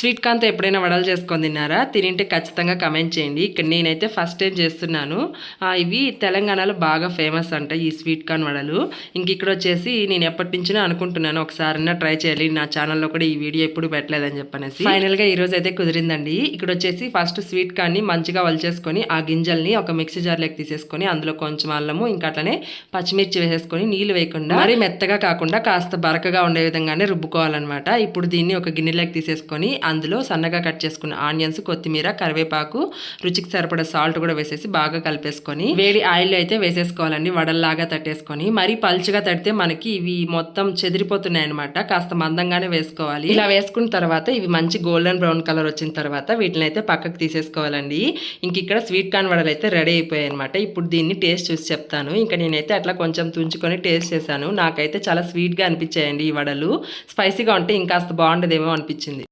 Sweet కార్న్తో ఎప్పుడైనా వడలు చేసుకొని తిన్నారా? తినింటే ఖచ్చితంగా కమెంట్ చేయండి. ఇక్కడ నేనైతే ఫస్ట్ టైం చేస్తున్నాను. ఇవి తెలంగాణలో బాగా ఫేమస్ అంట ఈ స్వీట్ కార్న్ వడలు. ఇంక ఇక్కడ వచ్చేసి నేను ఎప్పటి నుంచో అనుకుంటున్నాను ఒకసారైనా ట్రై చేయాలి. నా ఛానల్లో కూడా ఈ వీడియో ఎప్పుడు పెట్టలేదని చెప్పనేసి ఫైనల్గా ఈ రోజు అయితే కుదిరిందండి. ఇక్కడ వచ్చేసి ఫస్ట్ స్వీట్ కార్న్ని మంచిగా వలిచేసుకొని ఆ గింజల్ని ఒక మిక్సీ జార్లోకి తీసేసుకొని అందులో కొంచెం అల్లము ఇంకా అట్లనే పచ్చిమిర్చి వేసేసుకొని నీళ్లు వేయకుండా మరి మెత్తగా కాకుండా కాస్త బరకగా ఉండే విధంగానే రుబ్బుకోవాలన్నమాట. ఇప్పుడు దీన్ని ఒక గిన్నెలోకి తీసేసుకొని అందులో సన్నగా కట్ చేసుకున్న ఆనియన్స్, కొత్తిమీర, కరివేపాకు, రుచికి సరిపడా సాల్ట్ కూడా వేసేసి బాగా కలిపేసుకొని వేడి ఆయిల్ అయితే వేసేసుకోవాలండి. వడల్లాగా తట్టేసుకొని మరీ పల్చగా తడితే మనకి ఇవి మొత్తం చెదిరిపోతున్నాయి అనమాట. కాస్త మందంగానే వేసుకోవాలి. ఇలా వేసుకున్న తర్వాత ఇవి మంచి గోల్డెన్ బ్రౌన్ కలర్ వచ్చిన తర్వాత వీటిని అయితే పక్కకు తీసేసుకోవాలండి. ఇంక ఇక్కడ స్వీట్ కార్న్ వడలు అయితే రెడీ అయిపోయాయి అనమాట. ఇప్పుడు దీన్ని టేస్ట్ చూసి చెప్తాను. ఇంకా నేనైతే అట్లా కొంచెం తుంచుకొని టేస్ట్ చేశాను. నాకైతే చాలా స్వీట్గా అనిపించాయండి ఈ వడలు. స్పైసీగా ఉంటే ఇంకాస్త బాగుండేదేమో అనిపించింది.